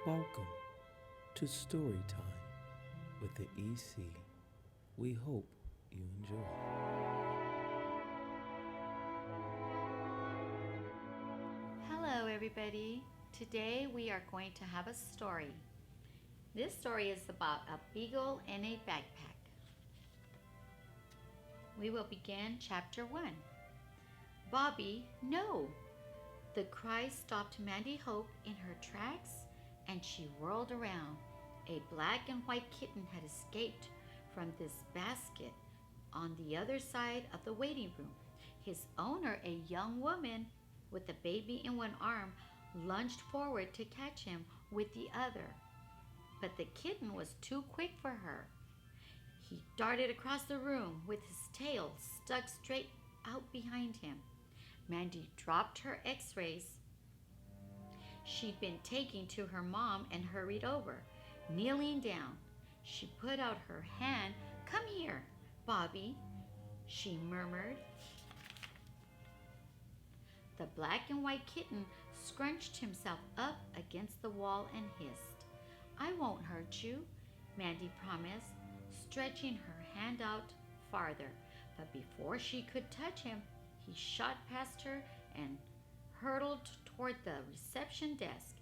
Welcome to Story Time with the EC. We hope you enjoy. Hello, everybody. Today we are going to have a story. This story is about a beagle and a backpack. We will begin chapter 1. Bobby, no! The cry stopped Mandy Hope in her tracks and she whirled around. A black and white kitten had escaped from this basket on the other side of the waiting room. His owner, a young woman with a baby in one arm, lunged forward to catch him with the other. But the kitten was too quick for her. He darted across the room with his tail stuck straight out behind him. Mandy dropped her x-rays she'd been taking to her mom and hurried over. Kneeling down, she put out her hand. "Come here, Bobby," she murmured. The black and white kitten scrunched himself up against the wall and hissed. "I won't hurt you," Mandy promised, stretching her hand out farther. But before she could touch him, he shot past her and hurtled toward the reception desk.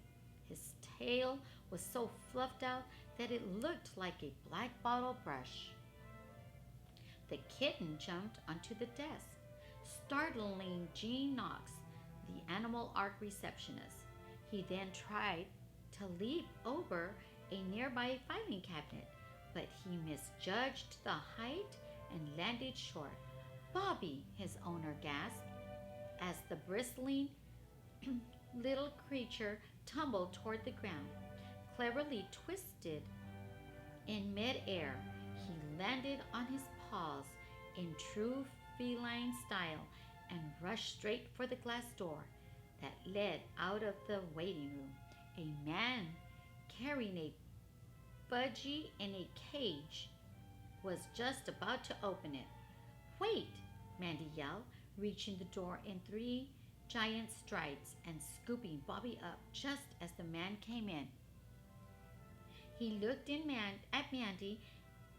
His tail was so fluffed out that it looked like a black bottle brush. The kitten jumped onto the desk, startling Jean Knox, the Animal Ark receptionist. He then tried to leap over a nearby filing cabinet, but he misjudged the height and landed short. "Bobby," his owner gasped, as the bristling little creature tumbled toward the ground. Cleverly twisted in midair, he landed on his paws in true feline style and rushed straight for the glass door that led out of the waiting room. A man carrying a budgie in a cage was just about to open it. "Wait!" Mandy yelled, reaching the door in 3 giant strides and scooping Bobby up just as the man came in. He looked at Mandy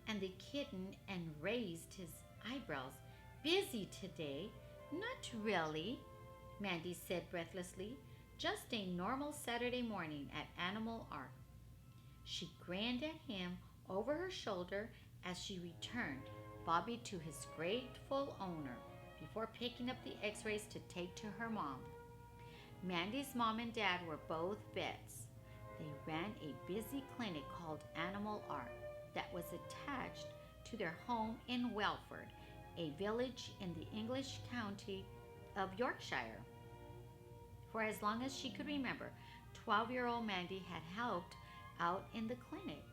and the kitten and raised his eyebrows. "Busy today?" "Not really," Mandy said breathlessly. "Just a normal Saturday morning at Animal Ark." She grinned at him over her shoulder as she returned Bobby to his grateful owner before picking up the x-rays to take to her mom. Mandy's mom and dad were both vets. They ran a busy clinic called Animal Ark that was attached to their home in Welford, a village in the English county of Yorkshire. For as long as she could remember, 12-year-old Mandy had helped out in the clinic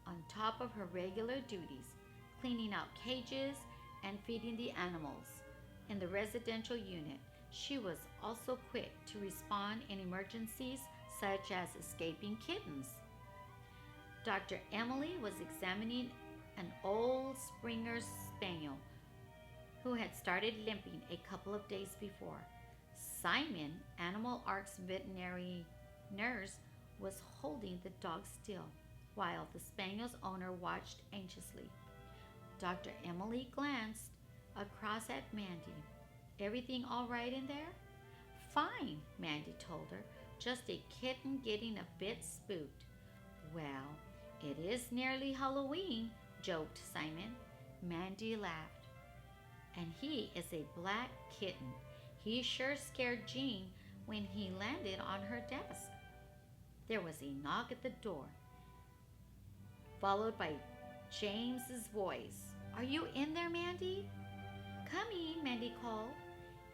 on top of her regular duties, cleaning out cages and feeding the animals. In the residential unit, she was also quick to respond in emergencies such as escaping kittens. Dr. Emily was examining an old Springer Spaniel who had started limping a couple of days before. Simon, Animal Ark's veterinary nurse, was holding the dog still, while the Spaniel's owner watched anxiously. Dr. Emily glanced across at Mandy. "Everything all right in there?" "Fine," Mandy told her. "Just a kitten getting a bit spooked." "Well, it is nearly Halloween," joked Simon. Mandy laughed. "And he is a black kitten. He sure scared Jean when he landed on her desk." There was a knock at the door, followed by James's voice. "Are you in there, Mandy?" "Coming," Mandy called.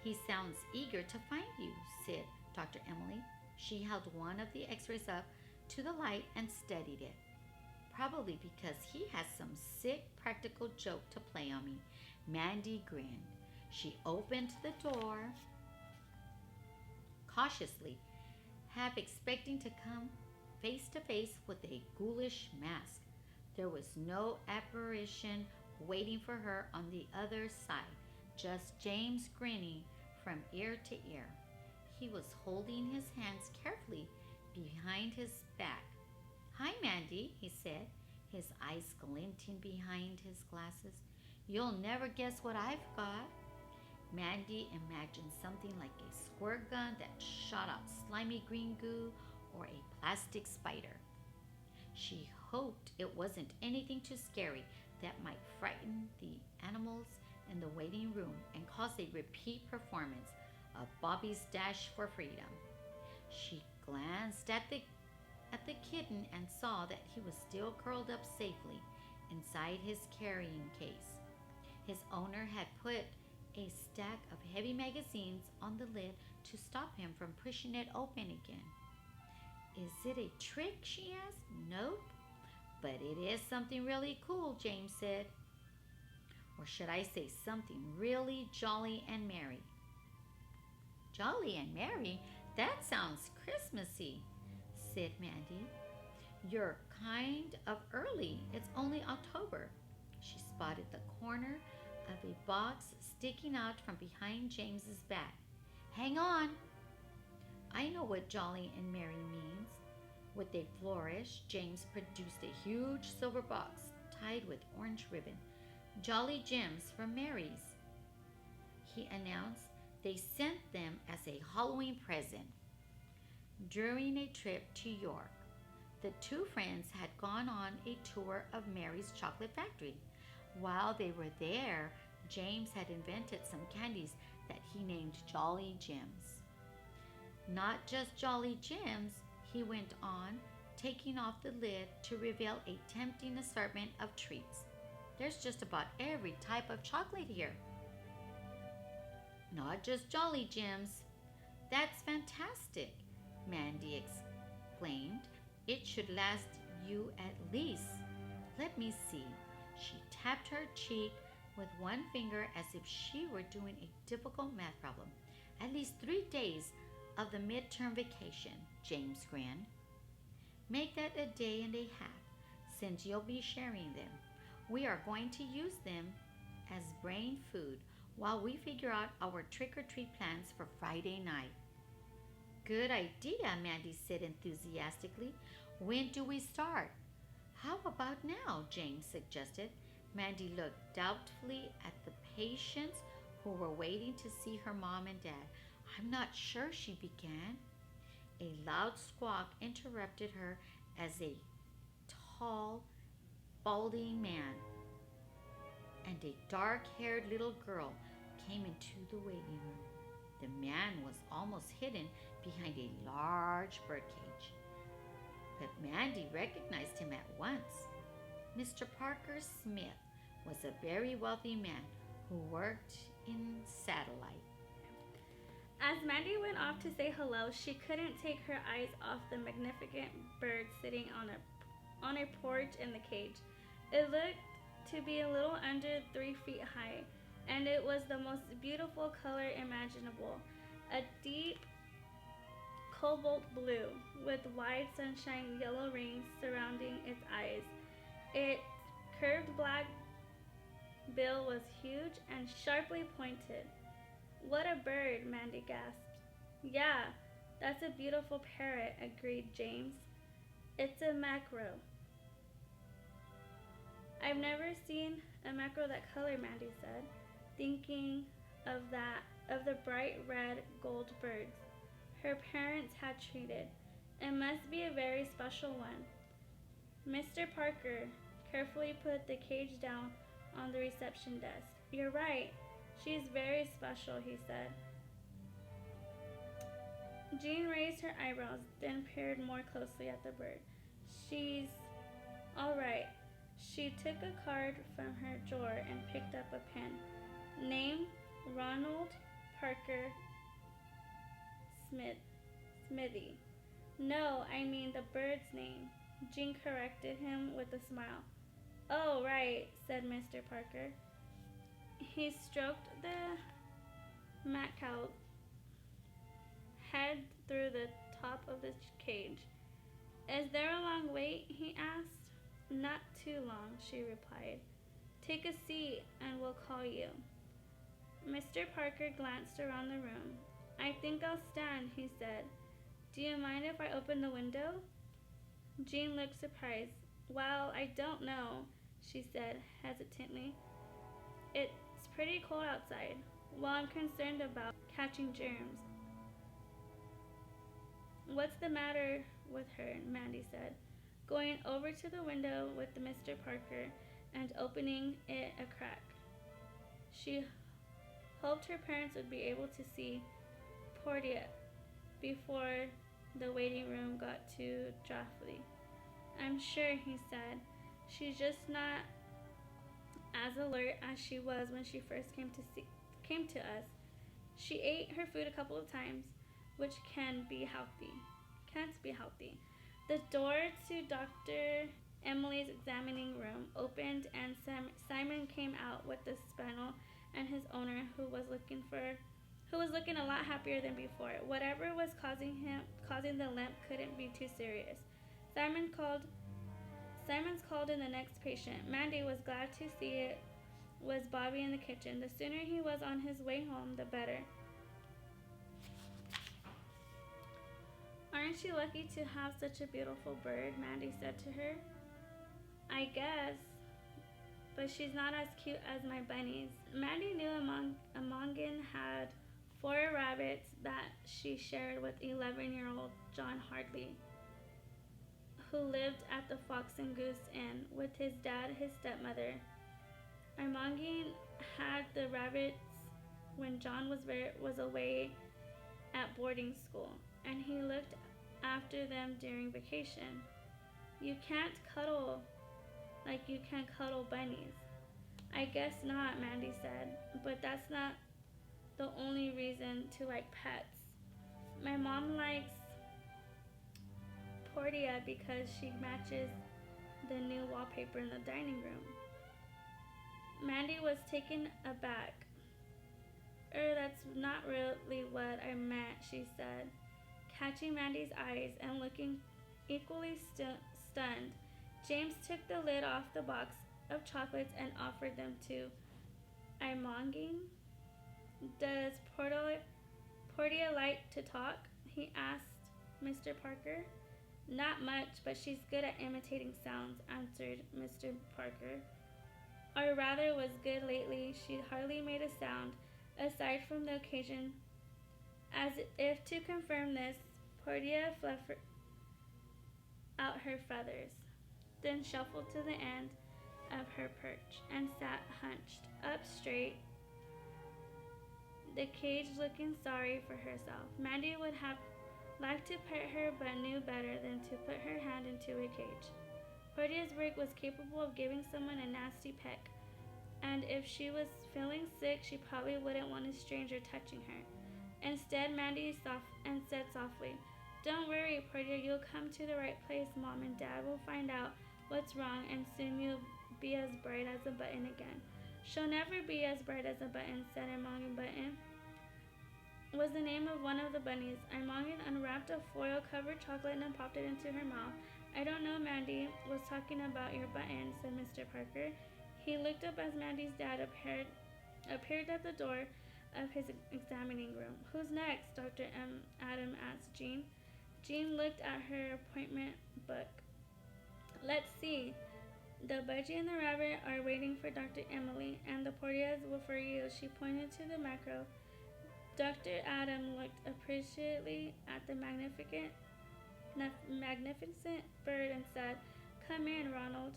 "He sounds eager to find you," said Dr. Emily. She held one of the x-rays up to the light and studied it. "Probably because he has some sick practical joke to play on me." Mandy grinned. She opened the door cautiously, half expecting to come face to face with a ghoulish mask. There was no apparition waiting for her on the other side, just James grinning from ear to ear. He was holding his hands carefully behind his back, Hi, Mandy, he said, his eyes glinting behind his glasses. You'll never guess what I've got. Mandy imagined something like a squirt gun that shot out slimy green goo or a plastic spider. She hoped it wasn't anything too scary that might frighten the animals in the waiting room and cause a repeat performance of Bobby's Dash for Freedom. She glanced at the kitten and saw that he was still curled up safely inside his carrying case. His owner had put a stack of heavy magazines on the lid to stop him from pushing it open again. Is it a trick? She asked. Nope. But it is something really cool, James said. Or should I say something really jolly and merry? Jolly and merry? That sounds Christmassy, said Mandy. You're kind of early. It's only October. She spotted the corner of a box sticking out from behind James's back. Hang on. I know what jolly and merry means. With a flourish, James produced a huge silver box tied with orange ribbon. Jolly Jims for Mary's, he announced. They sent them as a Halloween present. During a trip to York, the two friends had gone on a tour of Mary's chocolate factory. While they were there, James had invented some candies that he named Jolly Jims. Not just Jolly Jims, he went on, taking off the lid to reveal a tempting assortment of treats. There's just about every type of chocolate here. Not just Jolly Jims. That's fantastic, Mandy exclaimed. It should last you at least. Let me see. She tapped her cheek with one finger as if she were doing a difficult math problem. At least 3 days of the midterm vacation, James grinned. Make that a day and a half, since you'll be sharing them. We are going to use them as brain food while we figure out our trick-or-treat plans for Friday night. Good idea, Mandy said enthusiastically. When do we start? How about now? James suggested. Mandy looked doubtfully at the patients who were waiting to see her mom and dad. I'm not sure, she began. A loud squawk interrupted her as a tall, balding man and a dark-haired little girl came into the waiting room. The man was almost hidden behind a large birdcage, but Mandy recognized him at once. Mr. Parker Smith was a very wealthy man who worked in satellite. As Mandy went off to say hello, she couldn't take her eyes off the magnificent bird sitting on a porch in the cage. It looked to be a little under 3 feet high, and it was the most beautiful color imaginable. A deep cobalt blue with wide sunshine yellow rings surrounding its eyes. Its curved black bill was huge and sharply pointed. What a bird, Mandy gasped. Yeah, that's a beautiful parrot, agreed James. It's a mackerel. I've never seen a mackerel that color, Mandy said, thinking of the bright red gold birds her parents had treated. It must be a very special one. Mr. Parker carefully put the cage down on the reception desk. You're right. She's very special, he said. Jean raised her eyebrows, then peered more closely at the bird. She's all right. She took a card from her drawer and picked up a pen. Name, Ronald Parker Smithy. No, I mean the bird's name. Jean corrected him with a smile. Oh, right, said Mr. Parker. He stroked the mackerel's head through the top of the cage. Is there a long wait? He asked. Not too long, she replied. Take a seat and we'll call you. Mr. Parker glanced around the room. I think I'll stand, he said. Do you mind if I open the window? Jean looked surprised. Well, I don't know, she said hesitantly. It's pretty cold outside. Well, I'm concerned about catching germs. What's the matter with her? Mandy said, going over to the window with Mr. Parker and opening it a crack. She hoped her parents would be able to see Portia before the waiting room got too drafty. I'm sure, he said. She's just not as alert as she was when she first came to us. She ate her food a couple of times, which can't be healthy. The door to Dr. Emily's examining room opened and Simon came out with the spaniel and his owner, who was looking a lot happier than before. Whatever was causing the limp couldn't be too serious. Simon's called in the next patient. Mandy was glad to see it was Bobby in the kitchen. The sooner he was on his way home, the better. Aren't you lucky to have such a beautiful bird? Mandy said to her. I guess, but she's not as cute as my bunnies. Mandy knew Amongan had 4 rabbits that she shared with 11-year-old John Hartley, who lived at the Fox and Goose Inn with his dad, his stepmother. Amongan had the rabbits when John was away at boarding school, and he looked after them during vacation. You can't cuddle like you can cuddle bunnies. I guess not, Mandy said, but that's not the only reason to like pets. My mom likes Portia because she matches the new wallpaper in the dining room. Mandy was taken aback. That's not really what I meant, she said, catching Mandy's eyes and looking equally stunned. James took the lid off the box of chocolates and offered them to Amongan. Does Portia like to talk? He asked Mr. Parker. Not much, but she's good at imitating sounds, answered Mr. Parker. Or rather was good lately. She hardly made a sound, aside from the occasion. As if to confirm this, Portia fluffed out her feathers, then shuffled to the end of her perch and sat hunched up straight, the cage, looking sorry for herself. Mandy would have liked to pet her, but knew better than to put her hand into a cage. Portia's break was capable of giving someone a nasty peck, and if she was feeling sick, she probably wouldn't want a stranger touching her. Instead, Mandy said softly, Don't worry, Portia, you'll come to the right place. Mom and Dad will find out what's wrong, and soon you'll be as bright as a button again. She'll never be as bright as a button, said Amongan. Button was the name of one of the bunnies. Amongan unwrapped a foil-covered chocolate and popped it into her mouth. I don't know, Mandy was talking about your button, said Mr. Parker. He looked up as Mandy's dad appeared at the door of his examining room. Who's next? Dr. Adam asked Jean. Jean looked at her appointment book. Let's see. The budgie and the rabbit are waiting for Dr. Emily, and the Portias will for you. She pointed to the macro. Dr. Adam looked appreciatively at the magnificent bird and said, Come in, Ronald.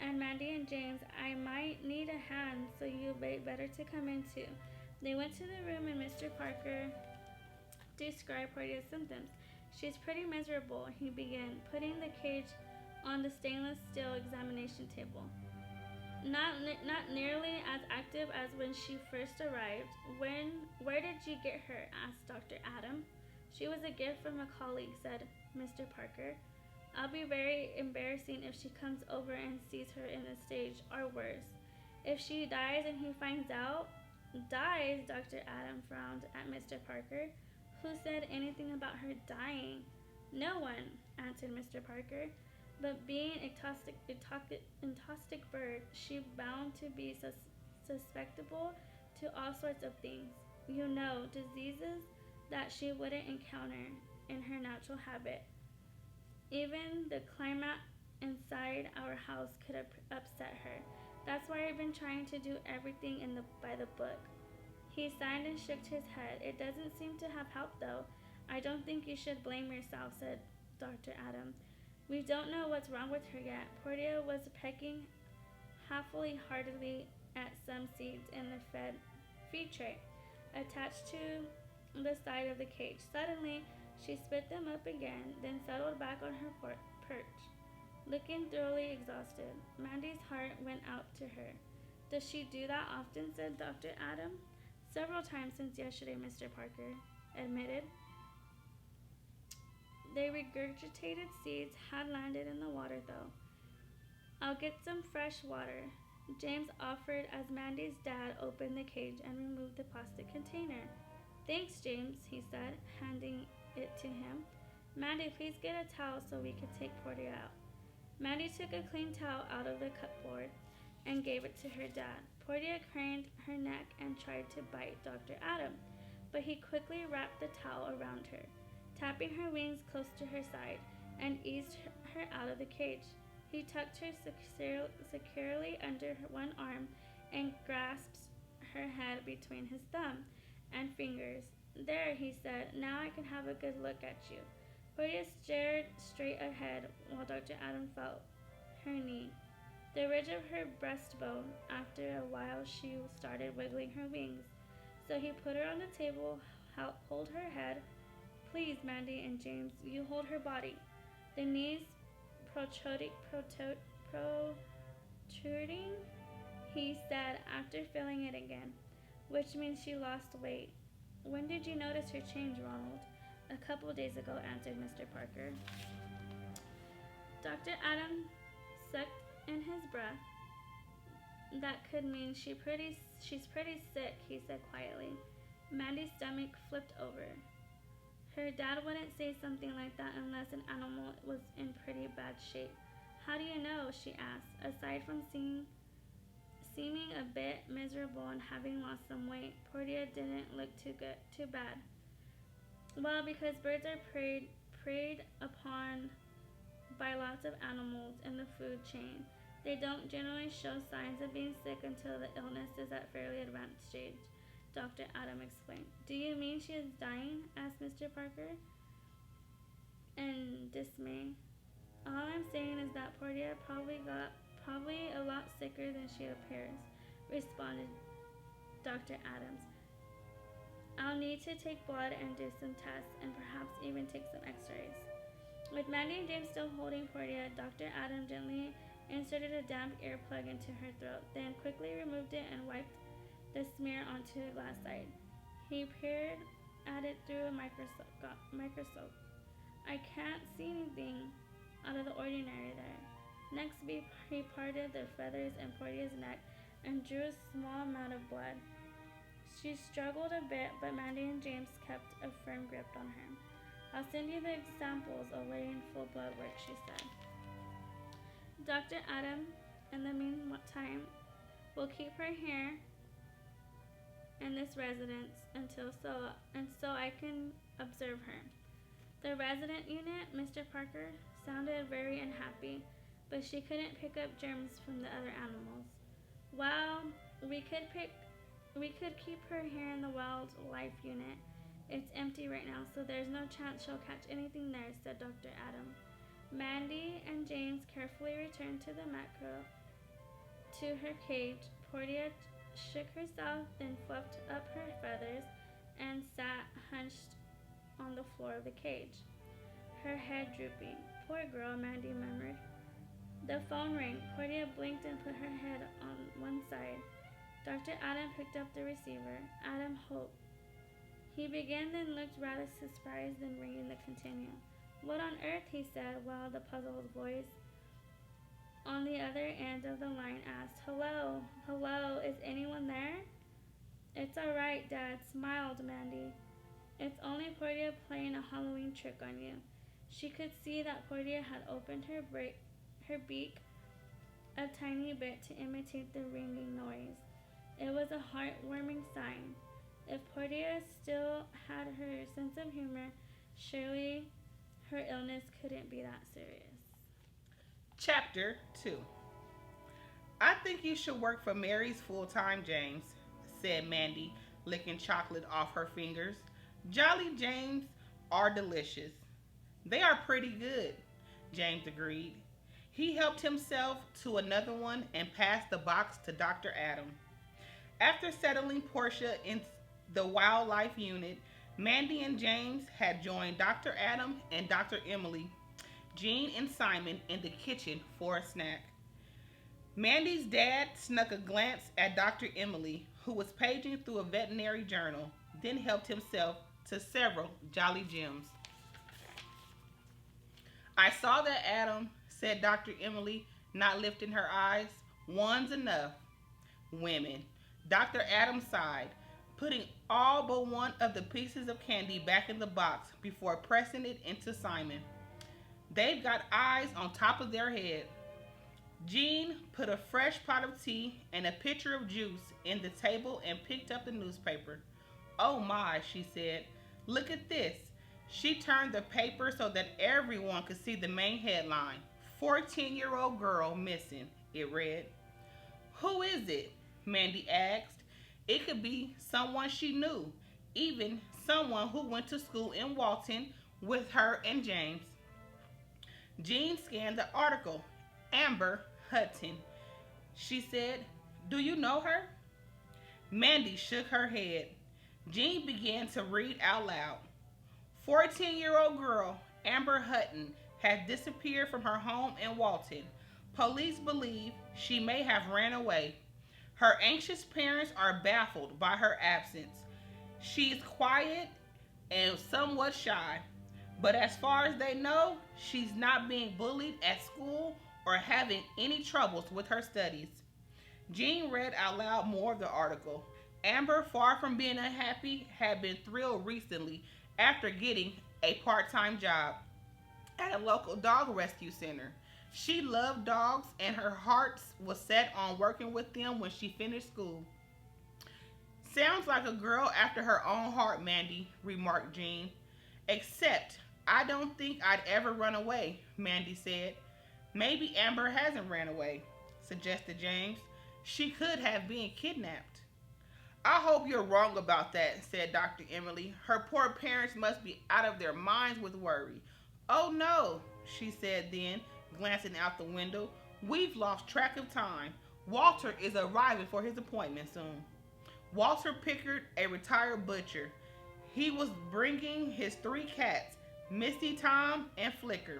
And Mandy and James, I might need a hand, so you better to come in too. They went to the room and Mr. Parker described Portia's symptoms. She's pretty miserable, he began, putting the cage on the stainless steel examination table. Not nearly as active as when she first arrived. Where did you get her? Asked Dr. Adam. She was a gift from a colleague, said Mr. Parker. I'll be very embarrassing if she comes over and sees her in a stage, or worse. If she dies and he finds out. Dies? Dr. Adam frowned at Mr. Parker. Who said anything about her dying? No one, answered Mr. Parker. But being a toxic bird, she's bound to be susceptible to all sorts of things. You know, diseases that she wouldn't encounter in her natural habitat. Even the climate inside our house could upset her. That's why I've been trying to do everything by the book. He sighed and shook his head. It doesn't seem to have helped, though. I don't think you should blame yourself, said Dr. Adam. We don't know what's wrong with her yet. Portia was pecking heartily at some seeds in the feed tray attached to the side of the cage. Suddenly, she spit them up again, then settled back on her perch, looking thoroughly exhausted. Mandy's heart went out to her. Does she do that often? Said Dr. Adam. Several times since yesterday, Mr. Parker admitted. The regurgitated seeds had landed in the water, though. I'll get some fresh water, James offered as Mandy's dad opened the cage and removed the plastic container. Thanks, James, he said, handing it to him. Mandy, please get a towel so we can take Portia out. Mandy took a clean towel out of the cupboard and gave it to her dad. Portia craned her neck and tried to bite Dr. Adam, but he quickly wrapped the towel around her, tapping her wings close to her side, and eased her out of the cage. He tucked her securely under one arm and grasped her head between his thumb and fingers. There, he said, now I can have a good look at you. Portia stared straight ahead while Dr. Adam felt her knee, the ridge of her breastbone. After a while, she started wiggling her wings. So he put her on the table, hold her head. Please, Mandy and James, you hold her body. The knees protruding, he said after feeling it again, which means she lost weight. When did you notice her change, Ronald? A couple days ago, answered Mr. Parker. Dr. Adam sucked in his breath. That could mean she's pretty sick, he said quietly. Mandy's stomach flipped over. Her dad wouldn't say something like that unless an animal was in pretty bad shape. How do you know? She asked. Aside from seeming a bit miserable and having lost some weight, Portia didn't look too bad. Well, because birds are preyed upon by lots of animals in the food chain. They don't generally show signs of being sick until the illness is at fairly advanced stage, Dr. Adam explained. Do you mean she is dying? Asked Mr. Parker in dismay. All I'm saying is that Portia probably a lot sicker than she appears, responded Dr. Adams. I'll need to take blood and do some tests and perhaps even take some x-rays. With Mandy and James still holding Portia, Dr. Adam gently inserted a damp earplug into her throat, then quickly removed it and wiped the smear onto the glass side. He peered at it through a microscope. I can't see anything out of the ordinary there. Next, he parted the feathers in Portia's neck and drew a small amount of blood. She struggled a bit, but Mandy and James kept a firm grip on her. I'll send you the samples awaiting full blood work, she said. Dr. Adam, in the meantime, will keep her here in this residence so I can observe her. The resident unit, Mr. Parker, sounded very unhappy, but she couldn't pick up germs from the other animals. Well, we could keep her here in the wildlife unit. It's empty right now, so there's no chance she'll catch anything there, said Dr. Adam. Mandy and James carefully returned to her cage. Portia shook herself, then fluffed up her feathers and sat hunched on the floor of the cage, her head drooping. Poor girl, Mandy murmured. The phone rang. Portia blinked and put her head on one side. Dr. Adam picked up the receiver. Adam Hope. He began, then looked rather surprised, then ringing the continuum. What on earth? He said, while the puzzled voice on the other end of the line asked, Hello? Hello? Is anyone there? It's all right, Dad, smiled Mandy. It's only Portia playing a Halloween trick on you. She could see that Portia had opened her beak a tiny bit to imitate the ringing noise. It was a heartwarming sign. If Portia still had her sense of humor, surely her illness illness couldn't be that serious. Chapter 2. I think you should work for Mary's full time, James, said Mandy, licking chocolate off her fingers. Jolly James are delicious. They are pretty good, James agreed. He helped himself to another one and passed the box to Dr. Adam. After settling Portia in the wildlife unit, Mandy and James had joined Dr. Adam and Dr. Emily, Jean and Simon in the kitchen for a snack. Mandy's dad snuck a glance at Dr. Emily, who was paging through a veterinary journal, then helped himself to several Jolly Jims. I saw that, Adam, said Dr. Emily, not lifting her eyes. One's enough. Women. Dr. Adam sighed, putting all but one of the pieces of candy back in the box before pressing it into Simon. They've got eyes on top of their head. Jean put a fresh pot of tea and a pitcher of juice in the table and picked up the newspaper. Oh my, she said. Look at this. She turned the paper so that everyone could see the main headline. 14-year-old girl missing, it read. Who is it? Mandy asked. It could be someone she knew, even someone who went to school in Walton with her and James. Jean scanned the article. Amber Hutton. She said, do you know her? Mandy shook her head. Jean began to read out loud. 14-year-old girl Amber Hutton had disappeared from her home in Walton. Police believe she may have ran away. Her anxious parents are baffled by her absence. She's quiet and somewhat shy, but as far as they know, she's not being bullied at school or having any troubles with her studies. Jean read out loud more of the article. Amber, far from being unhappy, had been thrilled recently after getting a part-time job at a local dog rescue center. She loved dogs and her heart was set on working with them when she finished school. Sounds like a girl after her own heart, Mandy, remarked Jean. Except, I don't think I'd ever run away, Mandy said. Maybe Amber hasn't ran away, suggested James. She could have been kidnapped. I hope you're wrong about that, said Dr. Emily. Her poor parents must be out of their minds with worry. Oh no, she said then, glancing out the window. We've lost track of time. Walter is arriving for his appointment soon. Walter Pickard, a retired butcher. He was bringing his 3 cats, Misty, Tom, and Flicker,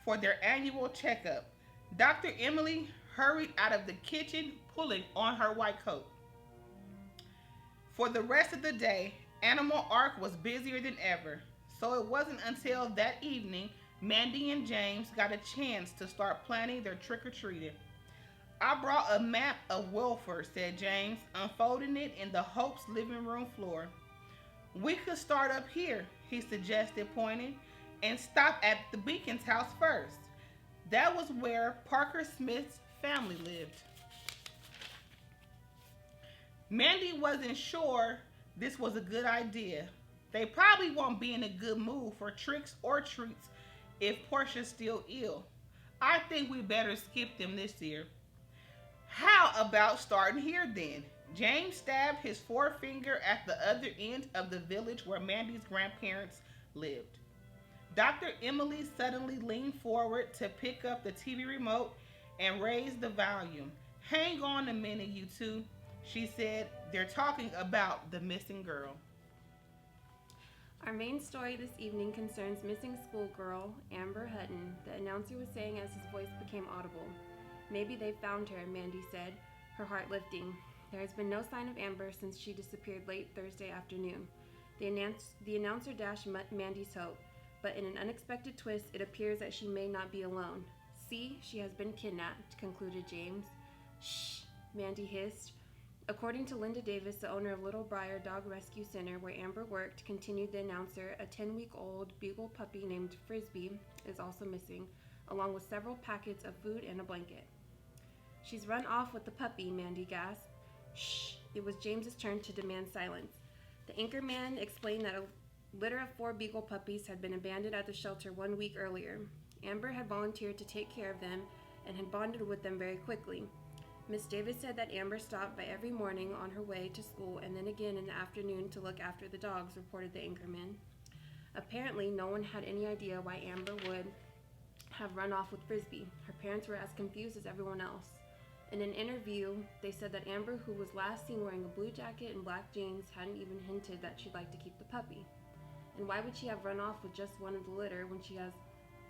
for their annual checkup. Dr. Emily hurried out of the kitchen, pulling on her white coat. For the rest of the day, Animal Ark was busier than ever, so it wasn't until that evening Mandy and James got a chance to start planning their trick-or-treating. I brought a map of Wilford, said James, unfolding it in the Hope's living room floor. We could start up here, he suggested, pointing, and stop at the Beacon's house first. That was where Parker Smith's family lived. Mandy wasn't sure this was a good idea. They probably won't be in a good mood for tricks or treats if Portia's still ill. I think we better skip them this year. How about starting here then? James stabbed his forefinger at the other end of the village where Mandy's grandparents lived. Dr. Emily suddenly leaned forward to pick up the TV remote and raise the volume. Hang on a minute, you two, she said. They're talking about the missing girl. Our main story this evening concerns missing schoolgirl Amber Hutton, the announcer was saying as his voice became audible. Maybe they found her, Mandy said, her heart lifting. There has been no sign of Amber since she disappeared late Thursday afternoon. The announcer dashed Mandy's hope, but in an unexpected twist, it appears that she may not be alone. See, she has been kidnapped, concluded James. Shh, Mandy hissed. According to Linda Davis, the owner of Little Briar Dog Rescue Center, where Amber worked, continued the announcer, a 10-week-old beagle puppy named Frisbee is also missing, along with several packets of food and a blanket. She's run off with the puppy, Mandy gasped. Shh! It was James's turn to demand silence. The anchorman explained that litter of 4 beagle puppies had been abandoned at the shelter 1 week earlier. Amber had volunteered to take care of them and had bonded with them very quickly. Miss Davis said that Amber stopped by every morning on her way to school and then again in the afternoon to look after the dogs, reported the anchorman. Apparently, no one had any idea why Amber would have run off with Frisbee. Her parents were as confused as everyone else. In an interview, they said that Amber, who was last seen wearing a blue jacket and black jeans, hadn't even hinted that she'd like to keep the puppy. And why would she have run off with just one of the litter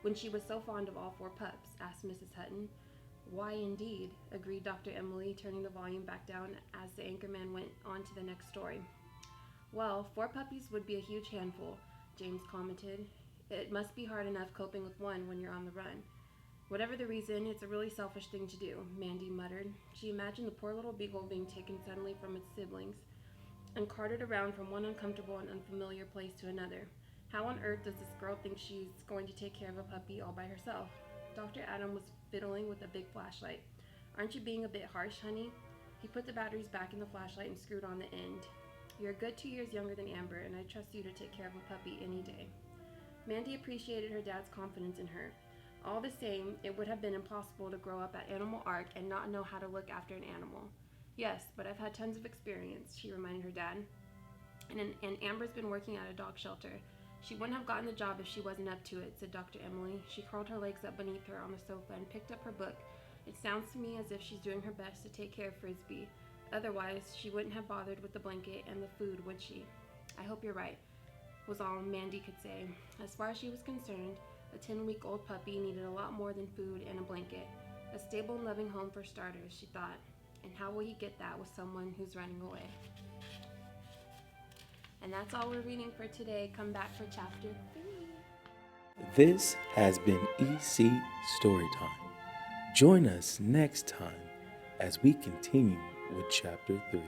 when she was so fond of all 4 pups? Asked Mrs. Hutton. Why indeed, agreed Dr. Emily, turning the volume back down as the anchorman went on to the next story. Well, 4 puppies would be a huge handful, James commented. It must be hard enough coping with one when you're on the run. Whatever the reason, it's a really selfish thing to do, Mandy muttered. She imagined the poor little beagle being taken suddenly from its siblings and carted around from one uncomfortable and unfamiliar place to another. How on earth does this girl think she's going to take care of a puppy all by herself? Dr. Adam was fiddling with a big flashlight. Aren't you being a bit harsh, honey? He put the batteries back in the flashlight and screwed on the end. You're a good 2 years younger than Amber, and I trust you to take care of a puppy any day. Mandy appreciated her dad's confidence in her. All the same, it would have been impossible to grow up at Animal Ark and not know how to look after an animal. Yes, but I've had tons of experience, she reminded her dad. And Amber's been working at a dog shelter. She wouldn't have gotten the job if she wasn't up to it, said Dr. Emily. She curled her legs up beneath her on the sofa and picked up her book. It sounds to me as if she's doing her best to take care of Frisbee. Otherwise, she wouldn't have bothered with the blanket and the food, would she? I hope you're right, was all Mandy could say. As far as she was concerned, a 10-week-old puppy needed a lot more than food and a blanket. A stable and loving home for starters, she thought. And how will he get that with someone who's running away? And that's all we're reading for today. Come back for chapter 3. This has been EC Storytime. Join us next time as we continue with chapter 3.